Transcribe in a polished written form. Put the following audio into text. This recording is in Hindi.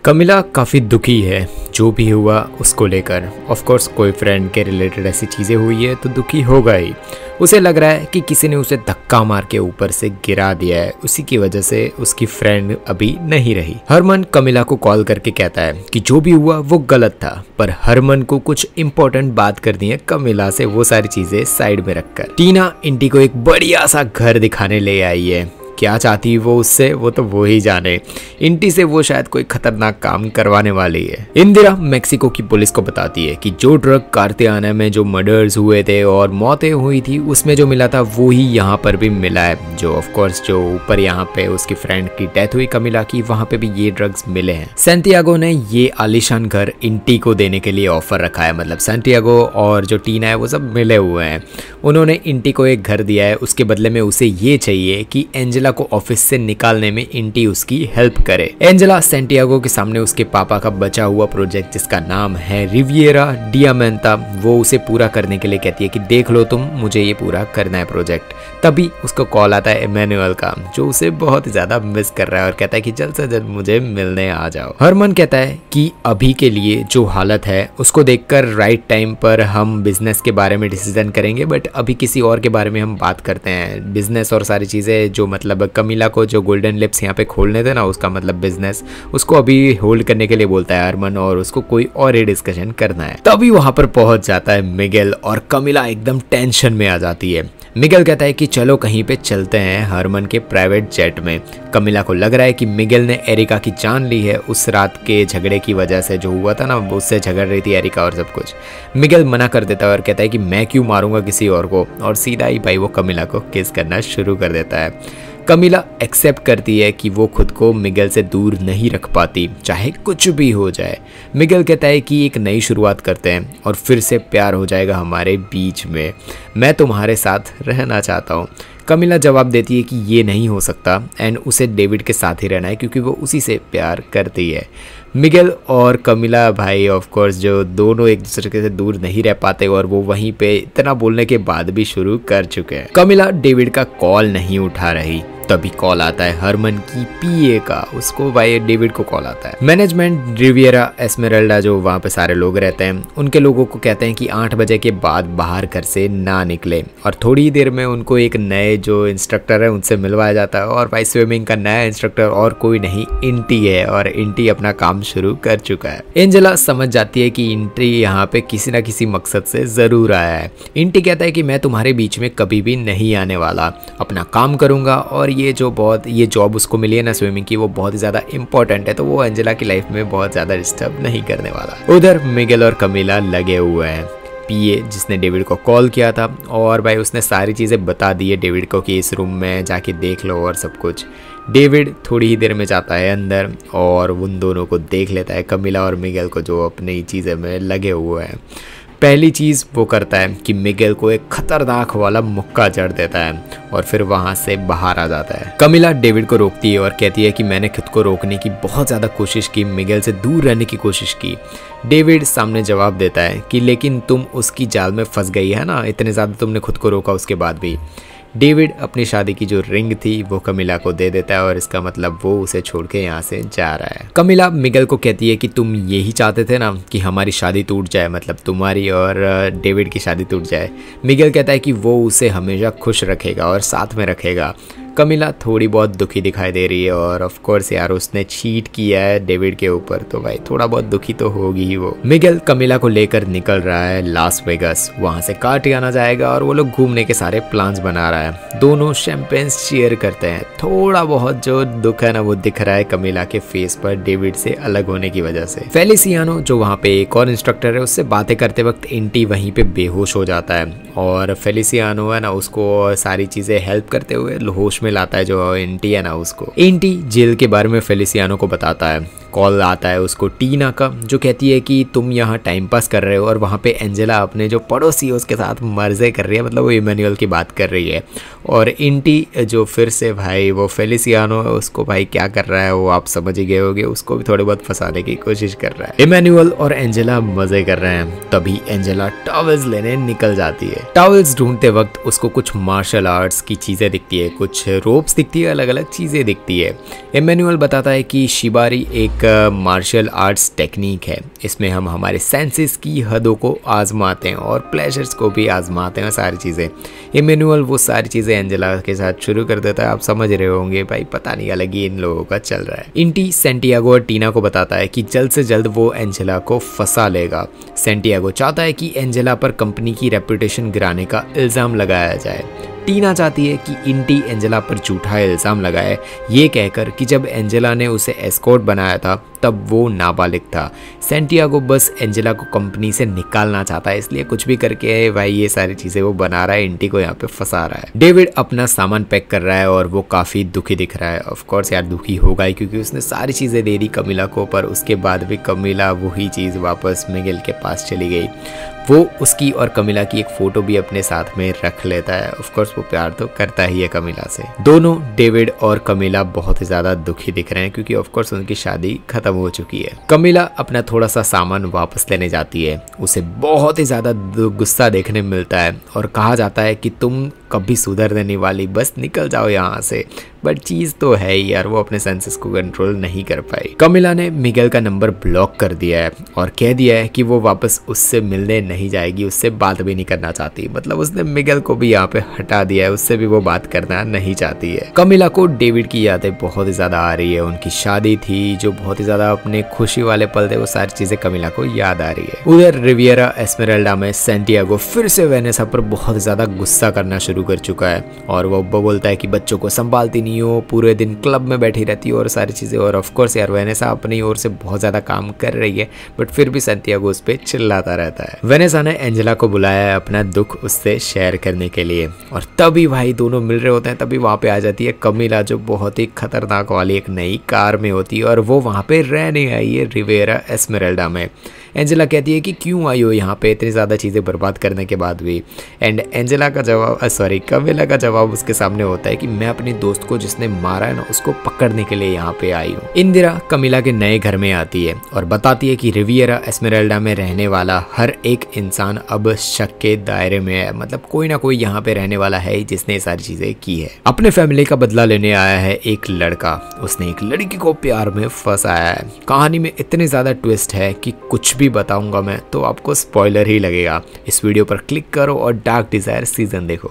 कमिला काफ़ी दुखी है जो भी हुआ उसको लेकर। ऑफ कोर्स कोई फ्रेंड के रिलेटेड ऐसी चीज़ें हुई है तो दुखी होगा ही। उसे लग रहा है कि किसी ने उसे धक्का मार के ऊपर से गिरा दिया है, उसी की वजह से उसकी फ्रेंड अभी नहीं रही। हरमन कमिला को कॉल करके कहता है कि जो भी हुआ वो गलत था, पर हरमन को कुछ इंपॉर्टेंट बात करनी है कमिला से, वो सारी चीजें साइड में रखकर। टीना इंटी को एक बढ़िया सा घर दिखाने ले आई है। क्या चाहती वो उससे, वो तो वो ही जाने। इंटी से वो शायद कोई खतरनाक काम करवाने वाली है। इंदिरा मेक्सिको की पुलिस को बताती है कि जो ड्रग कार्तियाना में जो मर्डर्स हुए थे और मौतें हुई थी उसमें जो मिला था वो ही यहाँ पर भी मिला है। जो ऑफ कोर्स जो ऊपर यहाँ पे उसकी फ्रेंड की डेथ हुई कमिला की, वहाँ पे भी ये ड्रग्स मिले हैं। सैंटियागो ने ये आलीशान घर इंटी को देने के लिए ऑफर रखा है, मतलब सैंटियागो और जो टीना है वो सब मिले हुए हैं। उन्होंने इंटी को एक घर दिया है, उसके बदले में उसे ये चाहिए कि एंजेला को ऑफिस से निकालने में इंटी उसकी हेल्प करे। एंजेला सैंटियागो के सामने उसके पापा का बचा हुआ प्रोजेक्ट जिसका नाम है रिविएरा डियामेंटा, वो उसे पूरा करने के लिए कहती है कि देख लो तुम, मुझे ये पूरा करना है प्रोजेक्ट। तभी उसको कॉल आता है इमैनुअल का, जो उसे बहुत ज्यादा मिस कर रहा है और कहता है कि जल्द से जल्द मुझे मिलने आ जाओ। हरमन कहता है कि अभी के लिए जो हालत है उसको देखकर राइट टाइम पर हम बिजनेस के बारे में डिसीजन करेंगे, बट अभी किसी और के बारे में हम बात करते हैं। बिजनेस और सारी चीजें जो मतलब कमिला को जो गोल्डन लिप्स यहाँ पे खोलने थे ना, उसका मतलब बिजनेस, उसको अभी होल्ड करने के लिए बोलता है हरमन और उसको कोई और ही डिस्कशन करना है। तभी वहां पर पहुंच जाता है मिगेल और कमिला एकदम टेंशन में आ जाती है। मिगेल कहता है कि चलो कहीं पे चलते हैं हरमन के प्राइवेट जेट में। कमिला को लग रहा है कि मिगेल ने एरिका की जान ली है, उस रात के झगड़े की वजह से जो हुआ था ना, उससे झगड़ रही थी एरिका और सब कुछ। मिगेल मना कर देता है और कहता है कि मैं क्यों मारूंगा किसी और को, और सीधा ही भाई वो कमिला को किस करना शुरू कर देता है। कमिला एक्सेप्ट करती है कि वो खुद को मिगेल से दूर नहीं रख पाती, चाहे कुछ भी हो जाए। मिगेल कहता है कि एक नई शुरुआत करते हैं और फिर से प्यार हो जाएगा हमारे बीच में, मैं तुम्हारे साथ रहना चाहता हूँ। कमिला जवाब देती है कि ये नहीं हो सकता एंड उसे डेविड के साथ ही रहना है क्योंकि वो उसी से प्यार करती है। मिगेल और कमिला भाई ऑफ कोर्स जो दोनों एक दूसरे के से दूर नहीं रह पाते और वो वहीं पे इतना बोलने के बाद भी शुरू कर चुके हैं। कमिला डेविड का कॉल नहीं उठा रही, तभी कॉल आता है हरमन की पीए का, उसको भाई डेविड को कॉल आता है। मैनेजमेंट रिविएरा एस्मेराल्डा जो वहाँ पे सारे लोग रहते हैं, उनके लोगों को कहते हैं कि 8 बजे के बाद बाहर घर से ना निकले, और थोड़ी ही देर में उनको एक नए जो इंस्ट्रक्टर है उनसे मिलवाया जाता है। और भाई स्विमिंग का नया इंस्ट्रक्टर और कोई नहीं, इंटी है, और इंटी अपना काम शुरू कर चुका है। एंजेला समझ जाती है कि इंटी यहाँ पे किसी ना किसी मकसद से जरूर आया है। इंटी कहता है कि मैं तुम्हारे बीच में कभी भी नहीं आने वाला, अपना काम करूंगा, और ये जॉब उसको मिली है ना स्विमिंग की, वो बहुत ही ज्यादा इंपॉर्टेंट है, तो वो एंजेला की लाइफ में बहुत ज्यादा डिस्टर्ब नहीं करने वाला। उधर मिगेल और कमिला लगे हुए हैं। पीए जिसने डेविड को कॉल किया था, और भाई उसने सारी चीज़ें बता दी है डेविड को कि इस रूम में जाके देख लो और सब कुछ। डेविड थोड़ी ही देर में जाता है अंदर और उन दोनों को देख लेता है, कमिला और मिगेल को, जो अपनी चीज़ें में लगे हुए हैं। पहली चीज़ वो करता है कि मिगेल को एक खतरनाक वाला मुक्का जड़ देता है और फिर वहाँ से बाहर आ जाता है। कमिला डेविड को रोकती है और कहती है कि मैंने खुद को रोकने की बहुत ज़्यादा कोशिश की, मिगेल से दूर रहने की कोशिश की। डेविड सामने जवाब देता है कि लेकिन तुम उसकी जाल में फंस गई है ना, इतने ज़्यादा तुमने खुद को रोका उसके बाद भी। डेविड अपनी शादी की जो रिंग थी वो कमिला को दे देता है और इसका मतलब वो उसे छोड़ के यहाँ से जा रहा है। कमिला मिगेल को कहती है कि तुम यही चाहते थे ना कि हमारी शादी टूट जाए, मतलब तुम्हारी और डेविड की शादी टूट जाए। मिगेल कहता है कि वो उसे हमेशा खुश रखेगा और साथ में रखेगा। कमिला थोड़ी बहुत दुखी दिखाई दे रही है और ऑफ कोर्स यार उसने चीट किया है डेविड के ऊपर, तो भाई थोड़ा बहुत दुखी तो होगी ही वो। मिगेल कमिला को लेकर निकल रहा है लास वेगास, वहां से कार्टियाना जाएगा और वो लोग घूमने के सारे प्लान्स बना रहा है। दोनों शैंपेन्स शेयर करते हैं। थोड़ा बहुत जो दुख है ना वो दिख रहा है कमिला के फेस पर डेविड से अलग होने की वजह से। फेलिसियानो जो वहाँ पे एक और इंस्ट्रक्टर है, उससे बातें करते वक्त इंटी वहीं पे बेहोश हो जाता है और फेलिसियानो है ना उसको सारी चीजें हेल्प करते हुए होश में लाता है, जो इंटी है ना उसको। इंटी जेल के बारे में फेलिसियानो को बताता है। कॉल आता है उसको टीना का, जो कहती है कि तुम यहाँ टाइम पास कर रहे हो और वहाँ पे एंजेला अपने जो पड़ोसी है उसके साथ मर्जे कर रही है, मतलब वो इमैनुअल की बात कर रही है। और इंटी जो फिर से भाई वो फेलिसियानो है उसको भाई क्या कर रहा है वो आप समझ ही गए होगे, उसको भी थोड़ी बहुत फंसाने की कोशिश कर रहा है। इमैनुअल और एंजेला मजे कर रहे हैं। तभी एंजेला टॉवल्स लेने निकल जाती है। टॉवल्स ढूंढते वक्त उसको कुछ मार्शल आर्ट्स की चीजें दिखती है, कुछ रोप्स दिखती है, अलग अलग चीजें दिखती है। इमैनुअल बताता है कि शिबारी एक एक मार्शल आर्ट्स टेक्निक है। इसमें हम हमारे सेंसेस की हदों को आजमाते हैं और प्लेजर्स को भी आजमाते हैं, सारी चीज़ें। इमैनुअल वो सारी चीज़ें एंजेला के साथ शुरू कर देता है। आप समझ रहे होंगे भाई, पता नहीं अलग ही इन लोगों का चल रहा है। इंटी सैंटियागो और टीना को बताता है कि जल्द से जल्द वो एंजेला को फंसा लेगा। सैंटियागो चाहता है कि एंजेला पर कंपनी की रेपुटेशन गिराने का इल्ज़ाम लगाया जाए। टीना चाहती है कि इंटी एंजेला पर झूठा इल्ज़ाम लगाए, ये कहकर कि जब एंजेला ने उसे एस्कॉर्ट बनाया था तब वो नाबालिग था। सैंटियागो बस एंजेला को कंपनी से निकालना चाहता है, इसलिए कुछ भी करके भाई ये सारी चीज़ें वो बना रहा है, इंटी को यहाँ पे फंसा रहा है। डेविड अपना सामान पैक कर रहा है और वो काफ़ी दुखी दिख रहा है। ऑफ कोर्स यार दुखी होगा ही, क्योंकि उसने सारी चीज़ें दे दी कमिला को, पर उसके बाद भी कमिला वही चीज़ वापस मिगेल के पास चली गई। वो उसकी और कमिला की एक फ़ोटो भी अपने साथ में रख लेता है। ऑफ कोर्स वो प्यार तो करता ही है कमिला से। दोनों डेविड और कमिला बहुत ही ज़्यादा दुखी दिख रहे हैं, क्योंकि ऑफ कोर्स उनकी शादी खत्म हो चुकी है। कमिला अपना थोड़ा सा सामान वापस लेने जाती है। उसे बहुत ही ज़्यादा गुस्सा देखने मिलता है और कहा जाता है कि तुम कभी सुधरने नहीं वाली, बस निकल जाओ यहाँ से। बट चीज़ तो है ही यार, वो अपने सेंसेस को कंट्रोल नहीं कर पाई। कमिला ने मिगेल का नंबर ब्लॉक कर दिया है और कह दिया है कि वो वापस उससे मिलने नहीं जाएगी, उससे बात भी नहीं करना चाहती। मतलब उसने मिगेल को भी यहाँ पे हटा दिया है, उससे भी वो बात करना नहीं चाहती है। कमिला को डेविड की यादें बहुत ही ज़्यादा आ रही है। उनकी शादी थी, जो बहुत ही ज़्यादा अपने खुशी वाले पल थे, वो सारी चीज़ें कमिला को याद आ रही है। उधर रिवियरा एस्मेराल्डा में सैंटियागो फिर से वेनेसा पर बहुत ज़्यादा गुस्सा करना शुरू कर चुका है और वो बोलता है कि बच्चों को संभालती नहीं हो, पूरे दिन क्लब में बैठी रहती हो और सारी चीज़ें। और ऑफ कोर्स यार वेनेसा अपनी ओर से बहुत ज़्यादा काम कर रही है, बट फिर भी सैंटियागो उस पर चिल्लाता रहता है। वेनेसा ने एंजेला को बुलाया है अपना दुख उससे शेयर करने के लिए, और तभी भाई दोनों मिल रहे होते हैं। तभी वहाँ पे आ जाती है कमिला, जो बहुत ही खतरनाक वाली एक नई कार में होती है और वो वहाँ पे रहने आई है रिवियरा एस्मेराल्डा में। एंजेला कहती है कि क्यों आई हो यहाँ पे इतनी ज़्यादा चीज़ें बर्बाद करने के बाद भी। एंड एंजेला का जवाब कमिला का जवाब उसके सामने होता है कि मैं अपनी दोस्त को जिसने मारा है ना, उसको पकड़ने के लिए यहाँ पे आई हूँ। इंदिरा कमिला के नए घर में आती है और बताती है कि रिवियरा एस्मेराल्डा में रहने वाला हर एक इंसान अब शक के दायरे में है। मतलब कोई ना कोई यहाँ पे रहने वाला है जिसने ये सारी चीज़ें की है। अपने फैमिली का बदला लेने आया है एक लड़का, उसने एक लड़की को प्यार में फंसाया है। कहानी में इतने ज़्यादा ट्विस्ट है कि कुछ भी बताऊंगा मैं तो आपको स्पॉइलर ही लगेगा। इस वीडियो पर क्लिक करो और डार्क डिजायर सीजन देखो।